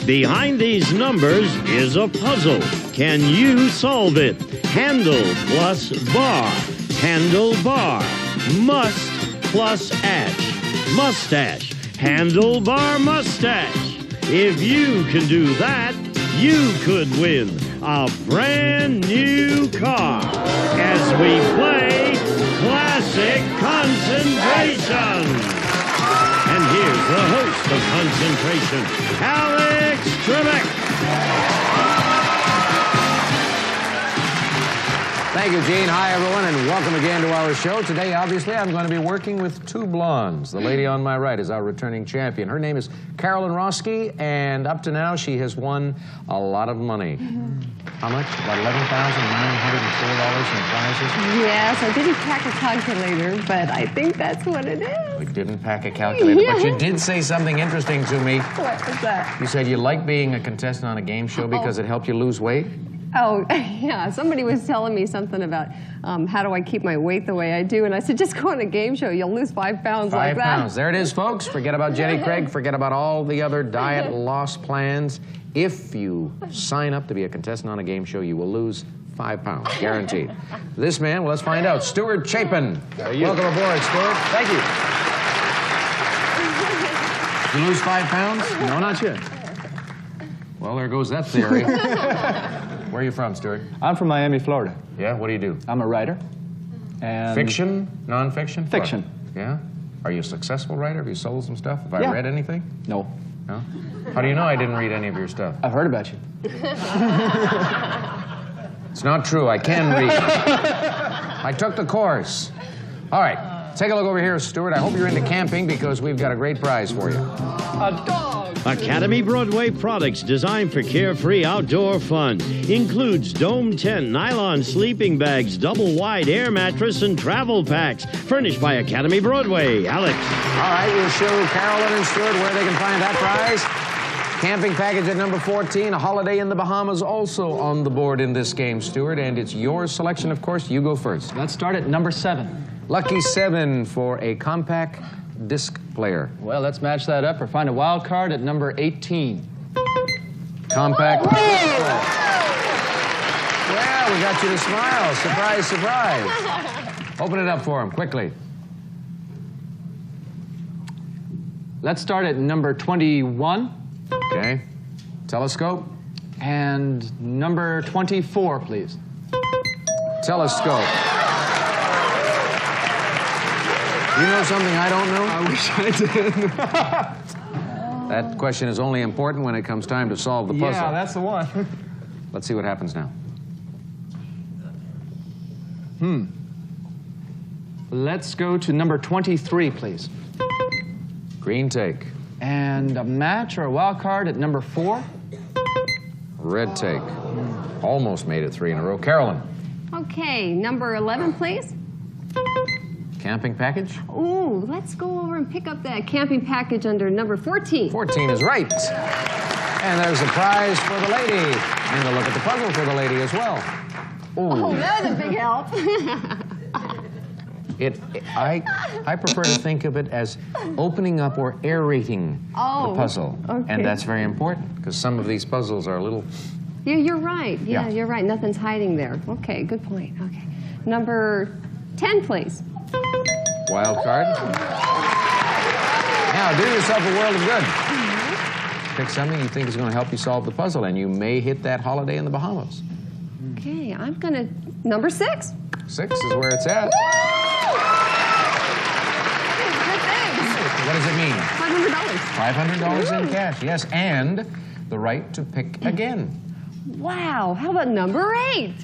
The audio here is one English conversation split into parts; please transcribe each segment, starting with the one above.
Behind these numbers is a puzzle. Can you solve it? Handle plus bar. Handle bar. Must plus ash. Mustache. Handlebar mustache. If you can do that, you could win a brand new car as we play Classic Concentration. And here's the host of Concentration, Alex Trebek. Thank you, Gene. Hi, everyone, and welcome again to our show. Today, obviously, I'm going to be working with two blondes. The lady on my right is our returning champion. Her name is Carolyn Roski, and up to now, she has won a lot of money. How much? About $11,904 in prizes? Yes, I didn't pack a calculator, but I think that's what it is. We didn't pack a calculator, but you did say something interesting to me. What was that? You said you like being a contestant on a game show because it helped you lose weight? Oh, yeah. Somebody was telling me something about how do I keep my weight the way I do, and I said, just go on a game show. You'll lose 5 pounds like that. 5 pounds. There it is, folks. Forget about Jenny Craig. Forget about all the other diet loss plans. If you sign up to be a contestant on a game show, you will lose 5 pounds, guaranteed. This man, well, let's find out. Stuart Chapin. Welcome aboard, Stuart. Thank you. Did you lose 5 pounds? No, not yet. Well, there goes that theory. Where are you from, Stuart? I'm from Miami, Florida. Yeah, what do you do? I'm a writer. And Fiction? Non-fiction? Fiction. Yeah? Are you a successful writer? Have you sold some stuff? Have I Yeah. read anything? No. No? How do you know I didn't read any of your stuff? I've heard about you. It's not true. I can read. I took the course. All right. Take a look over here, Stuart. I hope you're into camping because we've got a great prize for you. A dog! Academy Broadway products designed for carefree outdoor fun. Includes dome tent, nylon sleeping bags, double wide air mattress, and travel packs. Furnished by Academy Broadway. Alex. All right, we'll show Carolyn and Stuart where they can find that prize. Camping package at number 14, a holiday in the Bahamas also on the board in this game, Stuart. And it's your selection, of course. You go first. Let's start at number 7. Lucky 7 for a compact disc player. Well, let's match that up or find a wild card at number 18. Compact. Well, we got you to smile. Surprise, surprise. Open it up for him, quickly. Let's start at number 21. Okay. Telescope. And number 24, please. Telescope. You know something I don't know? I wish I did. That question is only important when it comes time to solve the puzzle. Yeah, that's the one. Let's see what happens now. Let's go to number 23, please. Green take. And a match or a wild card at number 4. Red take. Almost made it 3 in a row. Carolyn. Okay, number 11, please. Camping package? Ooh, let's go over and pick up that camping package under number 14. 14 is right. And there's a prize for the lady. And a look at the puzzle for the lady as well. Ooh. Oh, that was a big help. I prefer to think of it as opening up or aerating the puzzle. Okay. And that's very important because some of these puzzles are a little... Yeah, you're right. Yeah, Yeah. you're right. Nothing's hiding there. Okay, good point. Okay. Number 10, please. Wild card. Now, do yourself a world of good. Pick something you think is going to help you solve the puzzle, and you may hit that holiday in the Bahamas. Okay, I'm going to... Number 6. 6 is where it's at. Good thing. What does it mean? $500. $500 in cash, yes, and the right to pick again. Wow, how about number 8?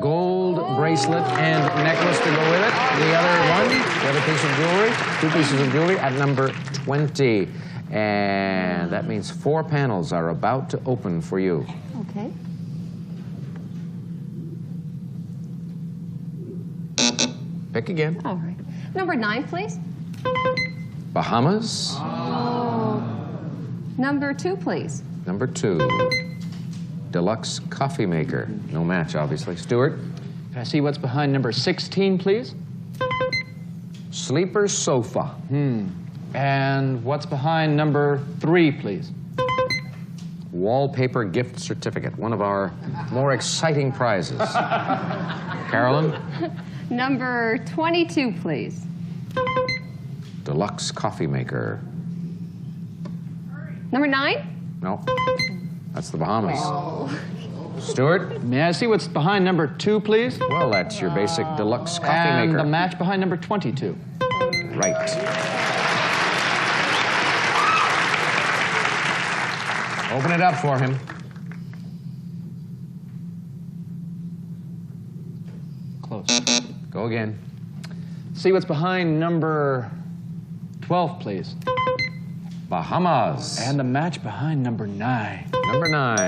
Gold bracelet and necklace to go with it. The other piece of jewelry, 2 pieces of jewelry at number 20. And that means 4 panels are about to open for you. Okay. Pick again. All right. Number 9, please. Bahamas. Number 2, please. Number 2. Deluxe coffee maker. No match, obviously. Stuart. Can I see what's behind number 16, please? Sleeper sofa. And what's behind number 3, please? wallpaper gift certificate, one of our more exciting prizes. Carolyn? Number 22, please. Deluxe coffee maker. Number 9? No, that's the Bahamas. Stuart? May I see what's behind number 2, please? Well, that's your basic deluxe coffee And maker. the match behind number 22. Right. Open it up for him. Close. Go again. See what's behind number 12, please. Bahamas. And the match behind number 9. Number 9.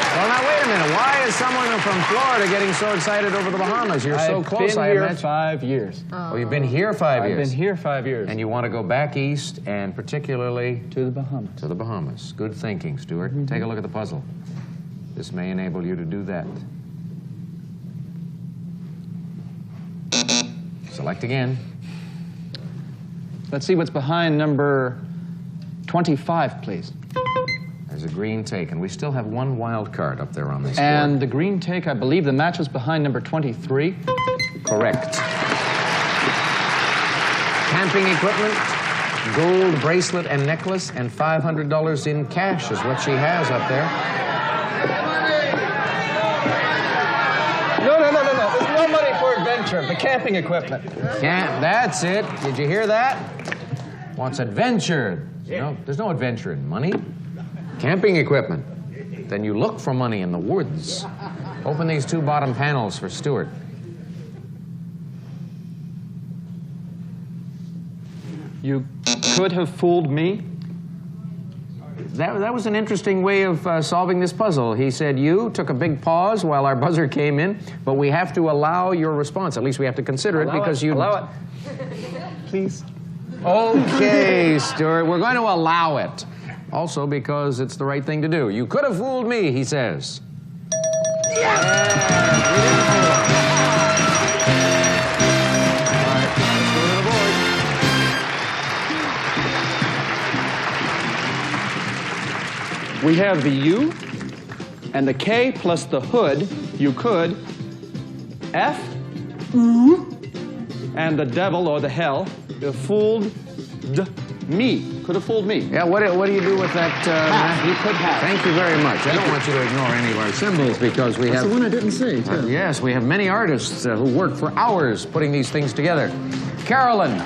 Well, now, wait a minute. Why is someone from Florida getting so excited over the Bahamas? You're so close, I I've been here imagine. 5 years. Oh, you've been here 5 years? I've been here 5 years. And you want to go back east, and particularly... To the Bahamas. To the Bahamas. Good thinking, Stuart. Take a look at the puzzle. This may enable you to do that. Select again. Let's see what's behind number 25, please. There's a green take, and we still have one wild card up there on this And board. the green take, I believe the match was behind number 23. Correct. Camping equipment, gold bracelet and necklace, and $500 in cash is what she has up there. No. There's no money for adventure. The camping equipment. That's it. Did you hear that? Wants adventure. No, there's no adventure in money. Camping equipment. Then you look for money in the woods. Open these 2 bottom panels for Stuart. You could have fooled me. That was an interesting way of solving this puzzle. He said you took a big pause while our buzzer came in, but we have to allow your response. At least we have to consider it because you... Allow it. Please. Okay, Stuart, we're going to allow it. Also because it's the right thing to do. You could have fooled me, he says. Yes! We didn't fool him. All right, let's go to the board. We have the U and the K plus the hood. You could. F. And the devil or the hell fooled me. Could have fooled me. Yeah, what do you do with that? You could have. Thank you very much. I don't want you to ignore any of our symbols because we have... That's the one I didn't say, too. Yes, we have many artists who work for hours putting these things together. Carolyn,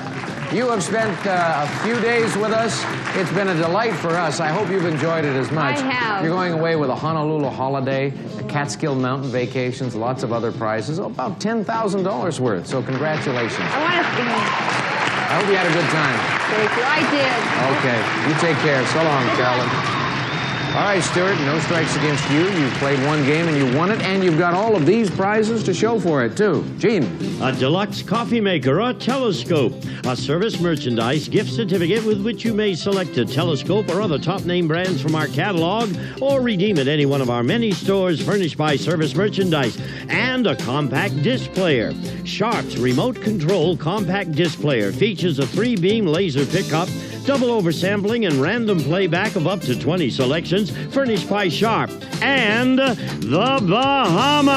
you have spent a few days with us. It's been a delight for us. I hope you've enjoyed it as much. I have. You're going away with a Honolulu holiday, a Catskill Mountain vacations, lots of other prizes, about $10,000 worth. So congratulations. I hope you had a good time. Thank you. I did. Okay. You take care. So long, Carolyn. All right, Stuart, no strikes against you. You've played one game and you won it, and you've got all of these prizes to show for it, too. Gene. A deluxe coffee maker, a telescope, a service merchandise gift certificate with which you may select a telescope or other top name brands from our catalog or redeem at any one of our many stores furnished by Service Merchandise, and a compact disc player. Sharp's remote control compact disc player features a 3-beam laser pickup, double oversampling and random playback of up to 20 selections, furnished by Sharp, and the Bahamas.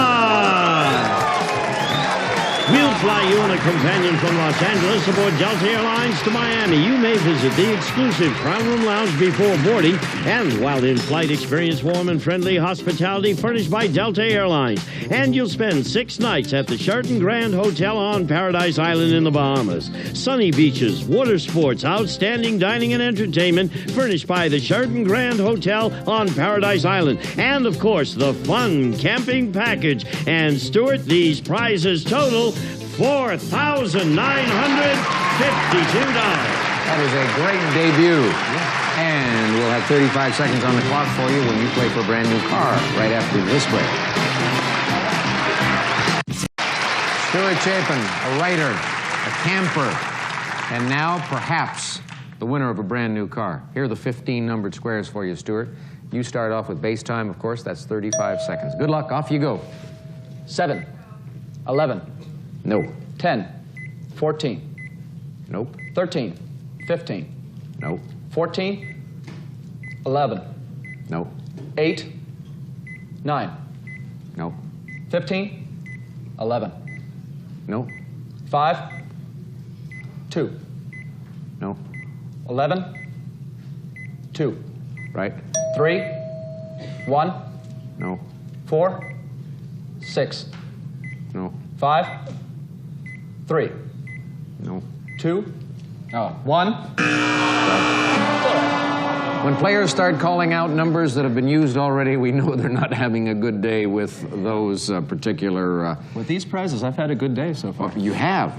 We'll fly you and a companion from Los Angeles aboard Delta Airlines to Miami. You may visit the exclusive Crown Room Lounge before boarding, and while in flight, experience warm and friendly hospitality furnished by Delta Airlines. And you'll spend 6 nights at the Sheraton Grand Hotel on Paradise Island in the Bahamas. Sunny beaches, water sports, outstanding dining and entertainment furnished by the Sheraton Grand Hotel on Paradise Island. And, of course, the fun camping package. And, Stuart, these prizes total $4,952. That is a great debut. And we'll have 35 seconds on the clock for you when you play for a brand new car right after this break. Stuart Chapin, a writer, a camper, and now perhaps the winner of a brand new car. Here are the 15 numbered squares for you, Stuart. You start off with base time, of course. That's 35 seconds. Good luck. Off you go. 7, 11, No. 10, 14, Nope. 13, 15, Nope. 14, 11, No. 8, 9, No. 15, 11, No. 5, 2, No. 11, 2, Right? 3, 1, No. 4, 6, No. 5, 3, No. 2, 1. When players start calling out numbers that have been used already, we know they're not having a good day with those particular... With these prizes, I've had a good day so far. You have.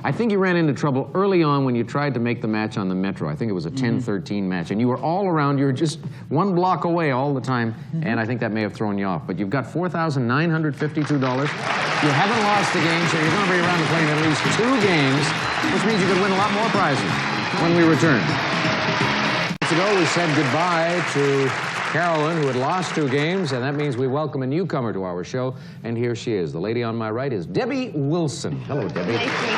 I think you ran into trouble early on when you tried to make the match on the Metro. I think it was a 10-13 match, and you were all around. You were just one block away all the time, and I think that may have thrown you off. But you've got $4,952. You haven't lost a game, so you're going to be around to playing at least 2 games, which means you could win a lot more prizes when we return. Months ago, we said goodbye to Carolyn, who had lost 2 games, and that means we welcome a newcomer to our show, and here she is. The lady on my right is Debbie Wilson. Hello, Debbie. Nice to meet you.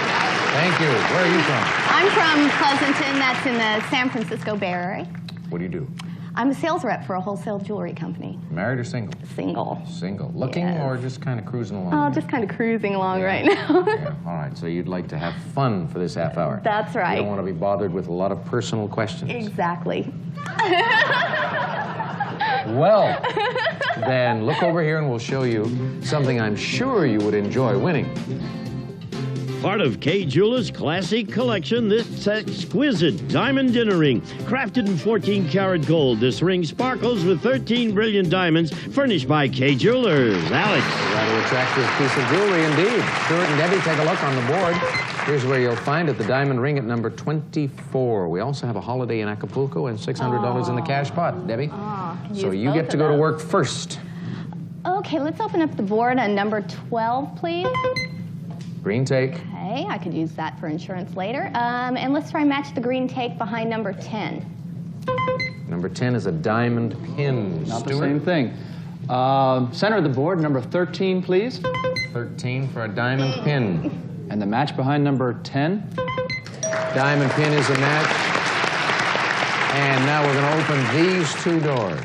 Thank you. Where are you from? I'm from Pleasanton. That's in the San Francisco Bay Area. What do you do? I'm a sales rep for a wholesale jewelry company. Married or single? Single. Single. Looking Yes. or just kind of cruising along? Oh, just kind of cruising along right now. Yeah. All right, so you'd like to have fun for this half hour. That's right. You don't want to be bothered with a lot of personal questions. Exactly. Well, then look over here and we'll show you something I'm sure you would enjoy winning. Part of Kay Jewelers' classic collection, this exquisite diamond dinner ring. Crafted in 14-karat gold, this ring sparkles with 13 brilliant diamonds, furnished by Kay Jewelers. Alex. A rather attractive piece of jewelry indeed. Stuart and Debbie, take a look on the board. Here's where you'll find it, the diamond ring at number 24. We also have a holiday in Acapulco and $600 in the cash pot. Debbie? So you get to go to work first. Okay, let's open up the board on number 12, please. Green take. Okay, I could use that for insurance later. And let's try and match the green take behind number 10. Number 10 is a diamond pin. Not Stuart? the same thing. Center of the board, number 13, please. 13 for a diamond pin. And the match behind number 10. Diamond pin is a match. And now we're going to open these 2 doors.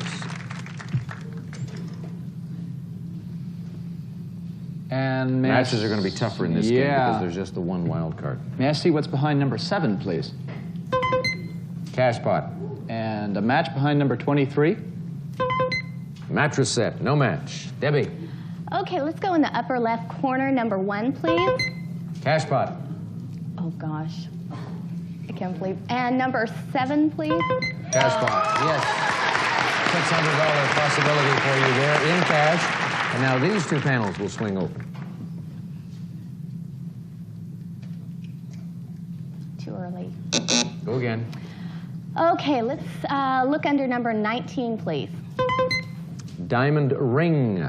And Matches are going to be tougher in this game Yeah. because there's just the 1 wild card. May I see what's behind number 7, please? Cash pot. And a match behind number 23. Mattress set. No match. Debbie. Okay, let's go in the upper left corner, number 1, please. Cash pot. Oh, gosh. I can't believe. And number 7, please. Cash pot. Yes. $600 possibility for you there in cash. And now these 2 panels will swing open. Too early. Go again. Okay, let's look under number 19, please. Diamond ring,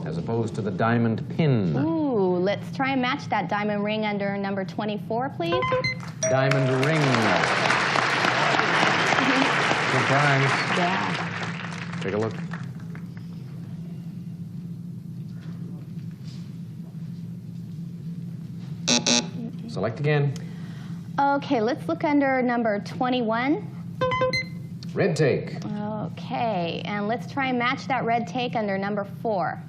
as opposed to the diamond pin. Ooh, let's try and match that diamond ring under number 24, please. Diamond ring. Surprise. Yeah. Take a look. Select again. Okay, let's look under number 21. Red take. Okay, and let's try and match that red take under number 4.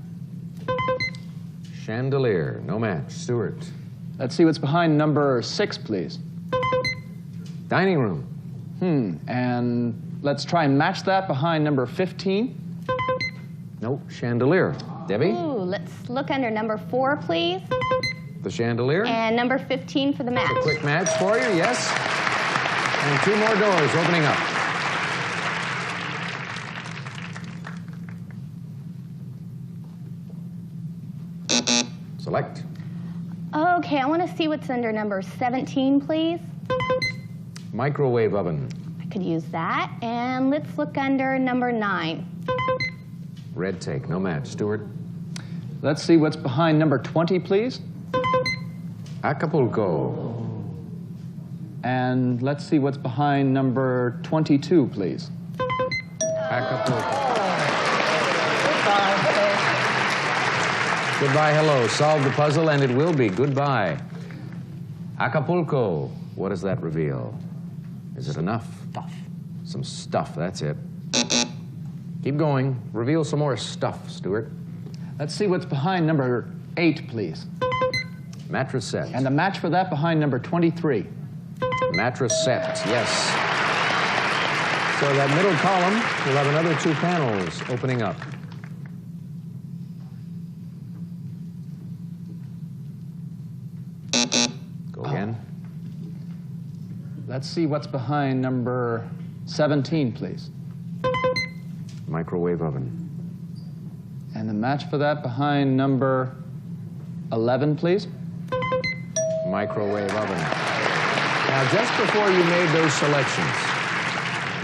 Chandelier. No match. Stuart. Let's see what's behind number 6, please. Dining room. And let's try and match that behind number 15. No. Chandelier. Debbie. Ooh, let's look under number 4, please. The chandelier. And number 15 for the match. A quick match for you, yes. And 2 more doors opening up. Select. Okay, I want to see what's under number 17, please. Microwave oven. I could use that. And let's look under number 9. Red take. No match. Stuart. Let's see what's behind number 20, please. Acapulco. And let's see what's behind number 22, please. Acapulco. Goodbye, hello. Solve the puzzle, and it will be goodbye. Acapulco. What does that reveal? Is it enough? Stuff. Some stuff, that's it. Keep going. Reveal some more stuff, Stuart. Let's see what's behind number 8, please. Mattress set. And the match for that behind number 23. Mattress set, yes. So that middle column will have another 2 panels opening up. Go again. Let's see what's behind number 17, please. Microwave oven. And the match for that behind number 11, please. Microwave oven. Now, just before you made those selections,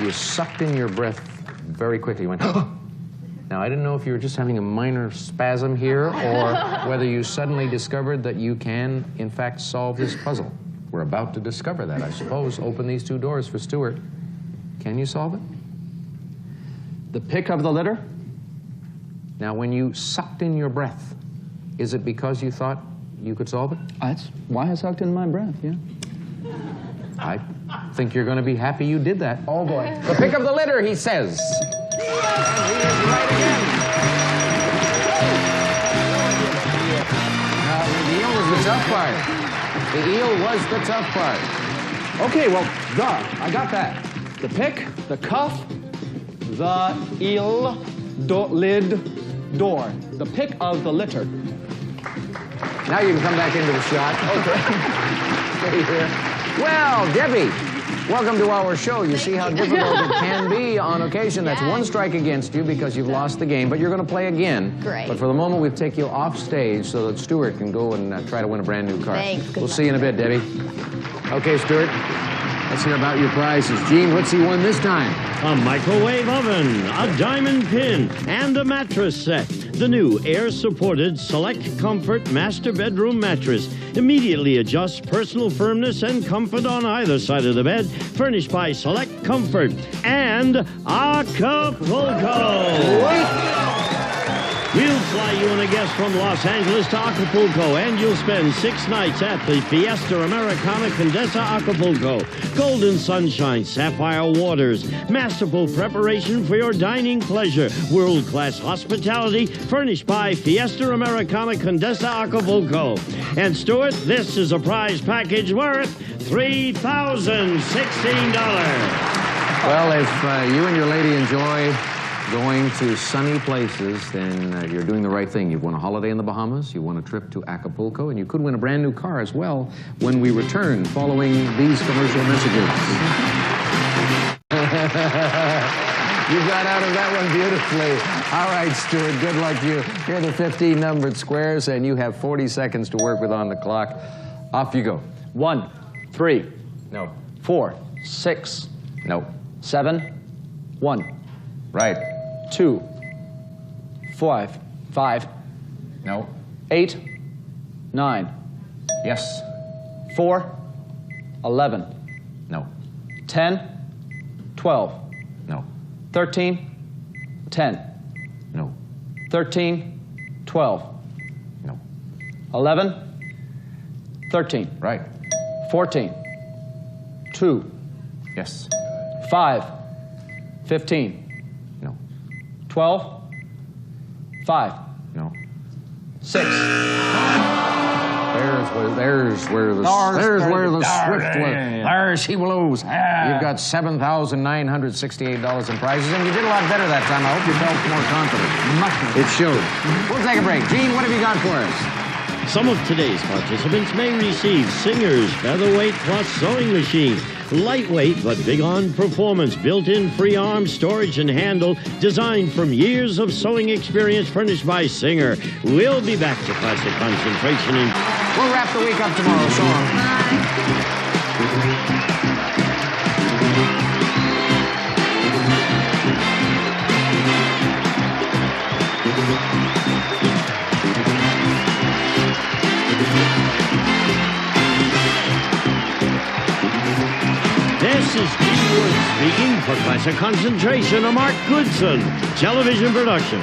you sucked in your breath very quickly. You went, Now, I didn't know if you were just having a minor spasm here or whether you suddenly discovered that you can, in fact, solve this puzzle. We're about to discover that, I suppose. Open these 2 doors for Stuart. Can you solve it? The pick of the litter. Now, when you sucked in your breath, is it because you thought you could solve it? That's why I sucked in my breath, yeah. I think you're going to be happy you did that. Oh, boy. The pick of the litter, he says. And he is right again. Now, the eel was the tough part. The eel was the tough part. Okay, well, I got that. The pick, the cuff, the eel, lid, door. The pick of the litter. Now you can come back into the shot. Okay. Stay here. Well, Debbie, welcome to our show. You see how difficult it can be on occasion. That's 1 strike against you because you've lost the game, but you're going to play again. Great. But for the moment, we'll take you off stage so that Stuart can go and try to win a brand new car. Thanks. We'll see you in a bit, Debbie. Okay, Stuart, let's hear about your prizes. Gene, what's he won this time? A microwave oven, a diamond pin, and a mattress set. The new air-supported Select Comfort Master Bedroom Mattress immediately adjusts personal firmness and comfort on either side of the bed, furnished by Select Comfort and Acapulco. We'll fly you and a guest from Los Angeles to Acapulco, and you'll spend 6 nights at the Fiesta Americana Condesa Acapulco. Golden sunshine, sapphire waters, masterful preparation for your dining pleasure, world-class hospitality furnished by Fiesta Americana Condesa Acapulco. And Stuart, this is a prize package worth $3,016. Well, if you and your lady enjoy going to sunny places, then you're doing the right thing. You've won a holiday in the Bahamas, you won a trip to Acapulco, and you could win a brand new car as well when we return following these commercial messages. You got out of that one beautifully. All right, Stuart, good luck to you. Here are the 15 numbered squares, and you have 40 seconds to work with on the clock. Off you go. 1, 3. No. 4, 6. No. 7, 1. Right. 2, 5. No. 8, 9. Yes. 4, 11. No. 10, 12. No. 13, 10. No. 13, 12. No. 11, 13. Right. 14, 2. Yes. 5, 15. No. 12, 5. No. 6. There's where the swift was. There she blows. You've got $7,968 in prizes, and you did a lot better that time. I hope you felt more confident. It showed. We'll take a break. Gene, what have you got for us? Some of today's participants may receive Singer's Featherweight Plus Sewing Machine. Lightweight but big on performance, built-in free arm storage and handle, designed from years of sewing experience, furnished by Singer. We'll be back to Classic Concentration in... We'll wrap the week up tomorrow. So long. This is Gene Wood speaking for Classic Concentration, a Mark Goodson television production.